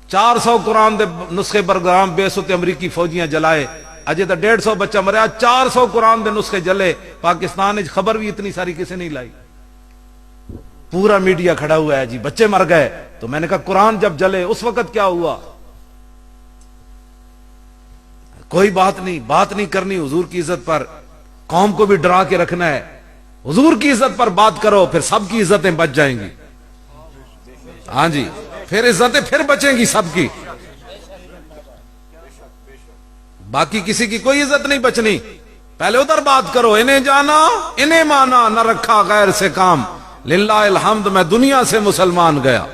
400 قرآن دے نسخے پروگرام بے سوتے امریکی فوجیاں جلائے، اجے تو 150 بچہ مریا، 400 قرآن دے نسخے جلے، پاکستان نے خبر بھی اتنی ساری کسی نہیں لائی، پورا میڈیا کھڑا ہوا ہے جی بچے مر گئے۔ تو میں نے کہا قرآن جب جلے اس وقت کیا ہوا؟ کوئی بات نہیں کرنی حضور کی عزت پر، قوم کو بھی ڈرا کے رکھنا ہے، حضور کی عزت پر بات کرو، پھر سب کی عزتیں بچ جائیں گی۔ ہاں جی، پھر عزتیں پھر بچیں گی سب کی، باقی کسی کی کوئی عزت نہیں بچنی۔ پہلے ادھر بات کرو، انہیں جانا انہیں مانا، نہ رکھا غیر سے کام، للہ الحمد میں دنیا سے مسلمان گیا۔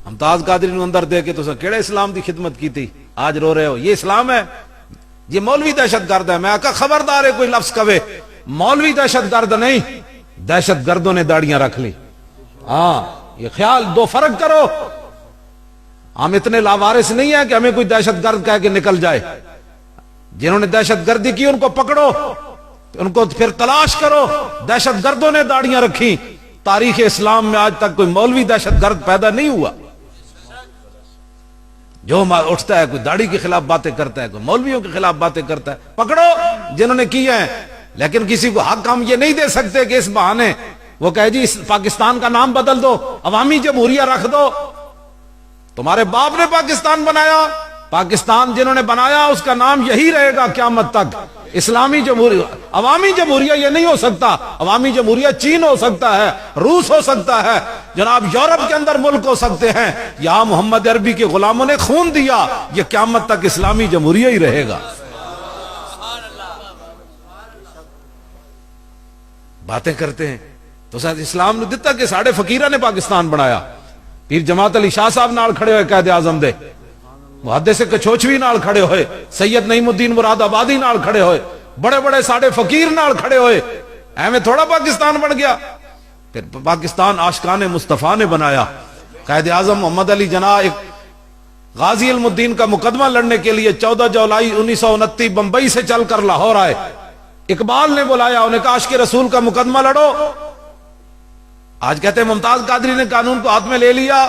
ممتاز قادری نو اندر دے کے تو کیڑے اسلام دی خدمت کی تھی، آج رو رہے ہو؟ یہ اسلام ہے؟ یہ مولوی دہشت گرد ہے۔ میں آقا خبردار ہے کوئی لفظ کہے، مولوی دہشت گرد نہیں، دہشت گردوں نے داڑیاں رکھ لی۔ ہاں یہ خیال، دو فرق کرو، ہم اتنے لاوارث نہیں ہیں کہ ہمیں کوئی دہشت گرد کہہ کے نکل جائے۔ جنہوں نے دہشت گردی کی ان کو پکڑو، ان کو پھر تلاش کرو۔ دہشت گردوں نے داڑیاں رکھی، تاریخ اسلام میں آج تک کوئی مولوی دہشت گرد پیدا نہیں ہوا۔ جو اٹھتا ہے کوئی داڑھی کے خلاف باتیں کرتا ہے، کوئی مولویوں کے خلاف باتیں کرتا ہے، پکڑو جنہوں نے کی ہیں۔ لیکن کسی کو حق ہم یہ نہیں دے سکتے کہ اس بہانے وہ کہے جی پاکستان کا نام بدل دو، عوامی جمہوریہ رکھ دو۔ تمہارے باپ نے پاکستان بنایا، پاکستان جنہوں نے بنایا اس کا نام یہی رہے گا قیامت تک، اسلامی جمہوریہ۔ عوامی جمہوریہ یہ نہیں ہو سکتا، عوامی جمہوریہ چین ہو سکتا ہے، روس ہو سکتا ہے، جناب یورپ کے اندر ملک ہو سکتے ہیں، یہاں محمد عربی کے غلاموں نے خون دیا، یہ قیامت تک اسلامی جمہوریہ ہی رہے گا۔ باتیں کرتے ہیں تو ساتھ اسلام نے دیتا کہ ساڑھے فقیرہ نے پاکستان بنایا۔ پیر جماعت علی شاہ صاحب نال کھڑے ہوئے قائد اعظم دے، محدث کچوچوی نال کھڑے ہوئے، سید نعیم الدین مراد آبادی نال کھڑے ہوئے، بڑے بڑے ساڑھے فقیر نال کھڑے ہوئے، ایویں تھوڑا پاکستان بن گیا۔ پھر پاکستان عاشقان مصطفیٰ نے بنایا۔ قائد اعظم محمد علی جناح ایک غازی علم الدین کا مقدمہ لڑنے کے لیے 14 جولائی 1929 بمبئی سے چل کر لاہور آئے۔ اقبال نے بلایا، انہیں کہا عاشق رسول کا مقدمہ لڑو۔ آج کہتے ہیں ممتاز قادری نے قانون کو ہاتھ میں لے لیا،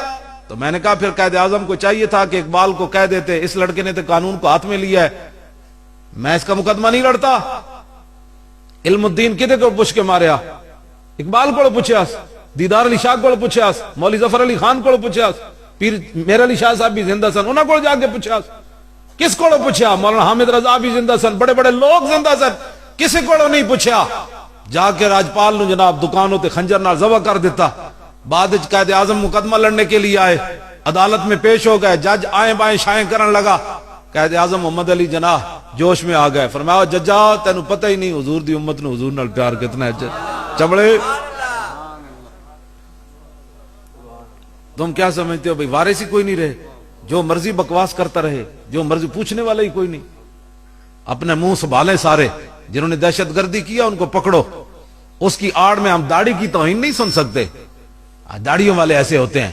تو میں نے کہا پھر قائد اعظم کو چاہیے تھا کہ اقبال کو کہہ دیتے اس لڑکے نے تو قانون کو ہاتھ میں لیا ہے، میں اس کا مقدمہ نہیں لڑتا۔ علم الدین کدے کو پوچھ کے ماریا؟ اقبال کو پوچھا، دیدار علی شاہ کو پوچھا، مولوی ظفر علی خان کو پوچھا، پیر میر علی شاہ صاحب بھی زندہ سن، انہوں کو جا کے پوچھا۔ کس کو پوچھا؟ مولانا حامد رضا بھی زندہ سن، بڑے بڑے لوگ زندہ سن، کسی کو نہیں پوچھا۔ جا کے راجپال نے جناب دکانوں تے خنجر نال ذبح کر دیتا۔ بعد وچ قائد اعظم مقدمہ لڑنے کے لیے آئے، عدالت میں پیش ہو گئے، جج آئیں بائیں شائیں کرن لگا۔ قائد اعظم محمد علی جناح جوش میں آ گئے، فرمایا ججا تینوں پتہ ہی نہیں حضور دی امت نو حضور نال پیار کتنا ہے، چبڑے تم کیا سمجھتے ہو بھائی وارث ہی کوئی نہیں رہے، جو مرضی بکواس کرتا رہے، جو مرضی پوچھنے والا ہی کوئی نہیں۔ اپنے منہ سنبھالیں سارے، جنہوں نے دہشت گردی کیا ان کو پکڑو۔ اس کی آڑ میں ہم داڑھی کی توہین نہیں سن سکتے، داڑھیوں والے ایسے ہوتے ہیں،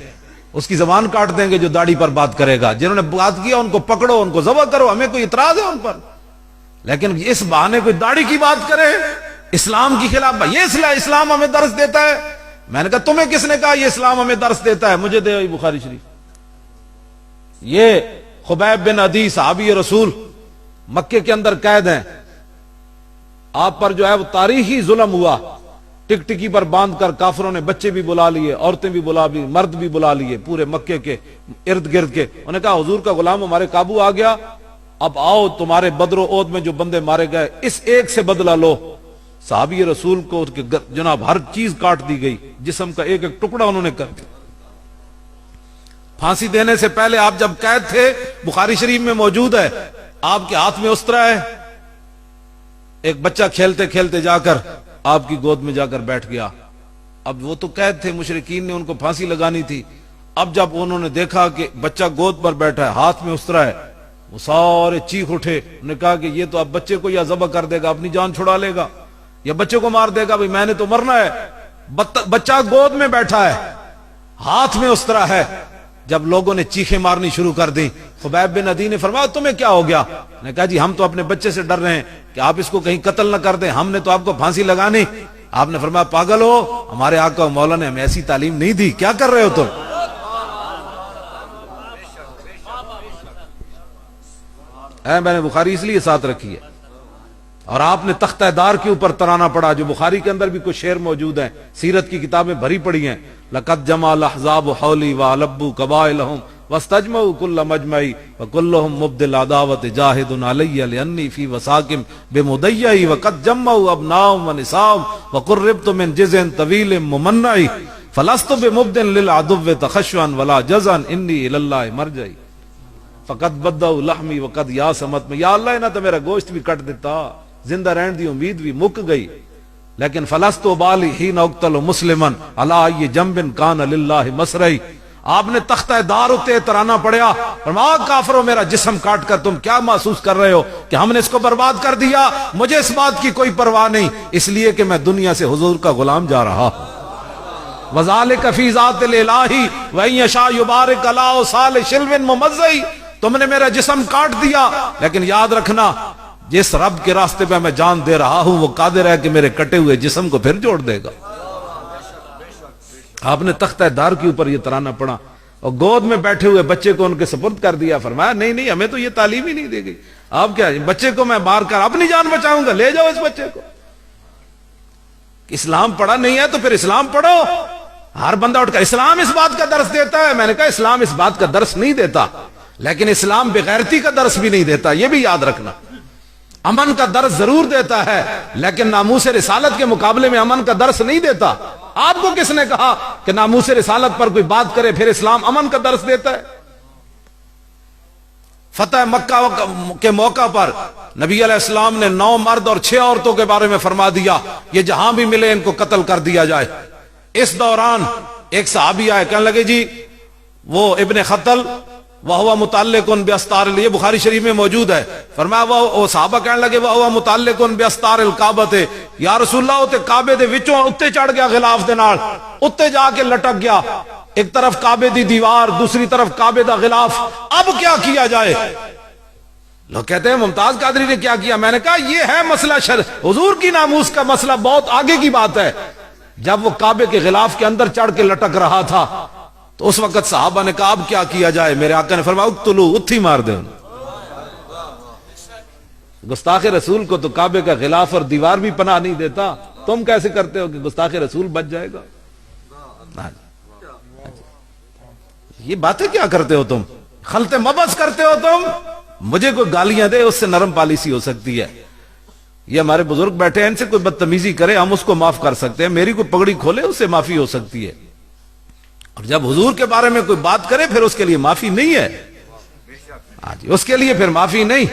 اس کی زبان کاٹ دیں گے جو داڑھی پر بات کرے گا۔ جنہوں نے بات کیا ان کو پکڑو، ان کو ذبح کرو، ہمیں کوئی اعتراض ہے ان پر، لیکن اس بہانے کوئی داڑھی کی بات کرے اسلام کی خلاف، یہ اسلام ہمیں درس دیتا ہے۔ میں نے کہا تمہیں کس نے کہا یہ اسلام ہمیں درس دیتا ہے؟ مجھے دے بخاری شریف۔ یہ خبیب بن عدی صحابی رسول مکے کے اندر قید ہیں، آپ پر جو ہے وہ تاریخی ظلم ہوا، ٹک ٹکی پر باندھ کر کافروں نے بچے بھی بلا لیے، عورتیں بھی بلا لی، مرد بھی بلا لیے، پورے مکے کے ارد گرد کے۔ انہوں نے کہا حضور کا غلام ہمارے قابو آ گیا، اب آؤ تمہارے بدر و عہد میں جو بندے مارے گئے اس ایک سے بدلہ لو۔ صحابی رسول کو جناب ہر چیز کاٹ دی گئی، جسم کا ایک ایک ٹکڑا انہوں نے کر دیا۔ پھانسی دینے سے پہلے آپ جب قید تھے، بخاری شریف میں موجود ہے، آپ کے ہاتھ میں استرا ہے، ایک بچہ کھیلتے کھیلتے جا کر آپ کی گود میں جا کر بیٹھ گیا۔ اب وہ تو قید تھے، مشرکین نے ان کو پھانسی لگانی تھی۔ اب جب انہوں نے دیکھا کہ بچہ گود پر بیٹھا ہے، ہاتھ میں استرا ہے، وہ سارے چیخ اٹھے، انہوں نے کہا کہ یہ تو اب بچے کو یا ذبح کر دے گا، اپنی جان چھڑا لے گا، یا بچے کو مار دے گا، بھئی میں نے تو مرنا ہے۔ بچہ گود میں بیٹھا ہے، ہاتھ میں استرا ہے۔ جب لوگوں نے چیخیں مارنی شروع کر دی، خبیب بن عدی نے فرمایا تمہیں کیا ہو گیا؟ نے کہا جی ہم تو اپنے بچے سے ڈر رہے ہیں کہ آپ اس کو کہیں قتل نہ کر دیں، ہم نے تو آپ کو پھانسی لگانی۔ آپ نے فرمایا پاگل ہو، ہمارے آقا و مولا نے ہمیں ایسی تعلیم نہیں دی، کیا کر رہے ہو تم؟ میں نے بخاری اس لیے ساتھ رکھی ہے، اور آپ نے تختہ دار کے اوپر ترانہ پڑھا، جو بخاری کے اندر بھی کچھ شعر موجود ہیں، سیرت کی کتابیں بھری پڑی ہیں. لقد جمع الاحزاب حولی وَأَلَبُّوا قبائلهم واستجمعوا كل مجمعی وكلهم مبدل العداوة جاهد علی لأنی فی وساکم بمدیعی وقد جمعوا ابناءهم ونساءهم وقربت من جزء طویل ممنعی فلست بمبدل للعدو تخشعا ولا جزعا انی الی اللہ مرجعی فقد بدعوا لحمی وقد یاسمت میں. یا اللہ انہاں تو میرا گوشت بھی کٹ دیتا، زندہ رہن دی امید بھی مک گئی، لیکن فلست بالی حین اقتل مسلما علی ای جنب کان للہ مسرعی. آپ نے تختہ دار اتے ترانہ پڑھیا، فرمایا کافروں میرا جسم کاٹ کر تم کیا محسوس کر رہے ہو کہ ہم نے اس کو برباد کر دیا؟ مجھے اس بات کی کوئی پرواہ نہیں، اس لیے کہ میں دنیا سے حضور کا غلام جا رہا ہوں. وَذَلِكَ فِي ذَاتِ الْإِلَٰهِ وَإِن يَشَاء يُبَارِكَ عَلَىٰ صَالِ شِلْوٍ مُمَزَّعٍ. تم نے میرا جسم کاٹ دیا، لیکن یاد رکھنا جس رب کے راستے پہ میں جان دے رہا ہوں وہ قادر ہے کہ میرے کٹے ہوئے جسم کو پھر جوڑ دے گا. آپ نے تختہ دار کے اوپر یہ ترانہ پڑھا اور گود میں بیٹھے ہوئے بچے کو ان کے سپرد کر دیا. فرمایا نہیں نہیں، ہمیں تو یہ تعلیم ہی نہیں دے گئی. آپ کیا بچے کو میں مار کر اپنی جان بچاؤں گا؟ لے جاؤ اس بچے کو. اسلام پڑھا نہیں ہے تو پھر اسلام پڑھو. ہر بندہ اٹھ کر اسلام اس بات کا درس دیتا ہے. میں نے کہا اسلام اس بات کا درس نہیں دیتا، لیکن اسلام بغیرتی کا درس بھی نہیں دیتا، یہ بھی یاد رکھنا. امن کا درس ضرور دیتا ہے، لیکن ناموس رسالت کے مقابلے میں امن کا درس نہیں دیتا. آپ کو کس نے کہا کہ ناموس رسالت پر کوئی بات کرے پھر اسلام امن کا درس دیتا ہے؟ فتح مکہ کے موقع پر نبی علیہ السلام نے 9 مرد اور 6 عورتوں کے بارے میں فرما دیا یہ جہاں بھی ملے ان کو قتل کر دیا جائے. اس دوران ایک صحابی آئے، کہنے لگے جی وہ ابن خطل وہو متعلق باستار، یہ بخاری شریف میں موجود ہے. فرمایا وہ صحابہ کہنے لگے وہو متعلق باستار الکعبۃ، یا رسول اللہ تے کعبے دے وچوں اتے چڑھ گیا غلاف دے نال، اتے جا کے لٹک گیا. ایک طرف کعبے دی دیوار، دوسری طرف کعبے دا غلاف. اب کیا کیا جائے؟ لوگ کہتے ہیں ممتاز قادری نے کیا کیا. میں نے کہا یہ ہے مسئلہ حضور کی ناموس کا مسئلہ بہت آگے کی بات ہے. جب وہ کعبے کے غلاف کے اندر چڑھ کے لٹک رہا تھا تو اس وقت صحابہ نے کہا اب کیا کیا جائے؟ میرے آقا نے فرمایا اقتلوا، اتھی مار دیں. گستاخ رسول کو تو کعبے کا غلاف اور دیوار بھی پناہ نہیں دیتا، تم کیسے کرتے ہو کہ گستاخ رسول بچ جائے گا؟ یہ باتیں کیا کرتے ہو تم؟ خلط مبس کرتے ہو تم. مجھے کوئی گالیاں دے اس سے نرم پالیسی ہو سکتی ہے. یہ ہمارے بزرگ بیٹھے ہیں، ان سے کوئی بدتمیزی کرے ہم اس کو معاف کر سکتے ہیں. میری کوئی پگڑی کھولے اس سے معافی ہو سکتی ہے، اور جب حضور کے بارے میں کوئی بات کرے پھر اس کے لیے معافی نہیں ہے. اس کے لیے پھر معافی نہیں.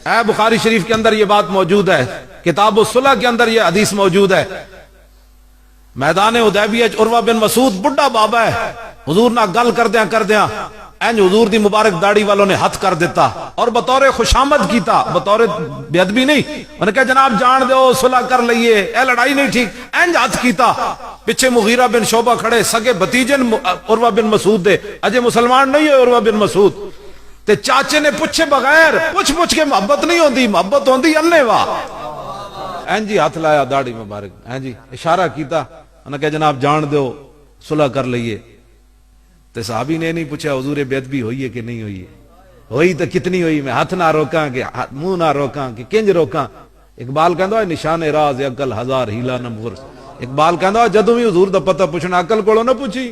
اے بخاری شریف کے اندر یہ بات موجود ہے، کتاب الصلح کے اندر یہ حدیث موجود ہے. میدان حدیبیہ عروہ بن مسعود بڑھا بابا ہے، حضور نہ گل کردیاں اینج حضور دی مبارک داڑھی والوں نے ہاتھ کر دیتا اور بطور خوشامد کیتا، بطور بے ادبی نہیں. انہوں نے کہا جناب جان دو صلح کر لئیے، اے لڑائی نہیں ٹھیک. اینج ہاتھ کیتا. پیچھے مغیرہ بن شعبہ کھڑے، سگے بتیجن عروہ بن مسعود دے، اجے مسلمان نہیں ہوئے عروہ بن مسعود. تے چاچے نے پوچھے بغیر پوچھ کے محبت نہیں ہوندی، محبت ہوندی اللہ واہ. این جی ہاتھ لایا داڑھی مبارک، این جی اشارہ کیتا. انہوں نے کہا جناب جان دو صلح کر لئیے. تے صحابی نے نہیں پوچھا حضور بے ادبی ہوئی ہے کہ نہیں ہوئی ہے؟ ہوئی تو کتنی ہوئی؟ میں ہاتھ نہ روکاں کہ منہ نہ روکاں کہ کنج روکاں. اقبال کہندا ہے نشان راز عقل ہزار ہیلا نہ مغرس. اقبال کہندا جدوں بھی حضور دا پتہ پوچھنا عقل کولوں نہ پوچھی،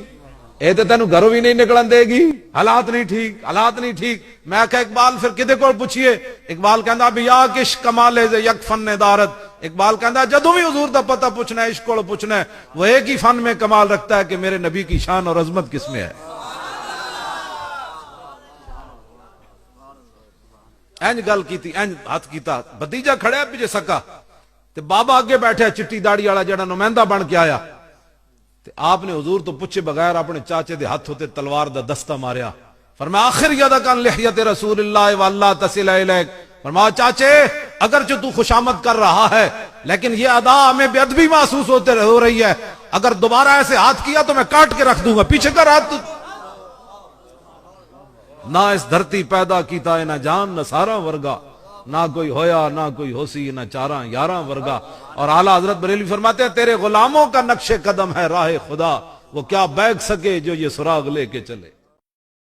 اے تے تینوں گھروں بھی نہیں نکلن دے گی. حالات نہیں ٹھیک. میں کہا اقبال پھر کدے کول پوچھیے؟ اقبال کہندا بیا کش کمال ز یک فن دارت. اقبال کہندا جدوں بھی حضور دا پتہ پوچھنا ہے، عشق کول پوچھنا ہے، وہ ایک ہی فن میں کمال رکھتا ہے کہ میرے نبی کی شان اور عظمت کس میں ہے. اینج گل کیتی، اینج ہاتھ کیتا. بھتیجا کھڑیا پیچھے سکا تے بابا اگے بیٹھا چٹی داڑھی والا جڑا نمائندہ بن کے آیا. تے آپ نے حضور تو پوچھے بغیر اپنے چاچے دے ہاتھ ہوتے تلوار دا دستہ ماریا. فرمایا آخر یدک عن لحیت رسول اللہ واللہ تصل الیک. فرمایا چاچے اگرچہ تو خوشامد کر رہا ہے لیکن یہ ادا ہمیں بے ادبی محسوس ہو رہی ہے. اگر دوبارہ ایسے ہاتھ کیا تو میں کاٹ کے رکھ دوں گا. پیچھے کر ہاتھ. نہ اس دھرتی پیدا کیتا ہے نہ جان نہ سارا ورگا، نہ کوئی ہویا نہ کوئی ہوسی نہ چاراں یاراں ورگا. اور اعلیٰ حضرت بریلوی فرماتے ہیں تیرے غلاموں کا نقش قدم ہے راہ خدا، وہ کیا بیگ سکے جو یہ سراغ لے کے چلے.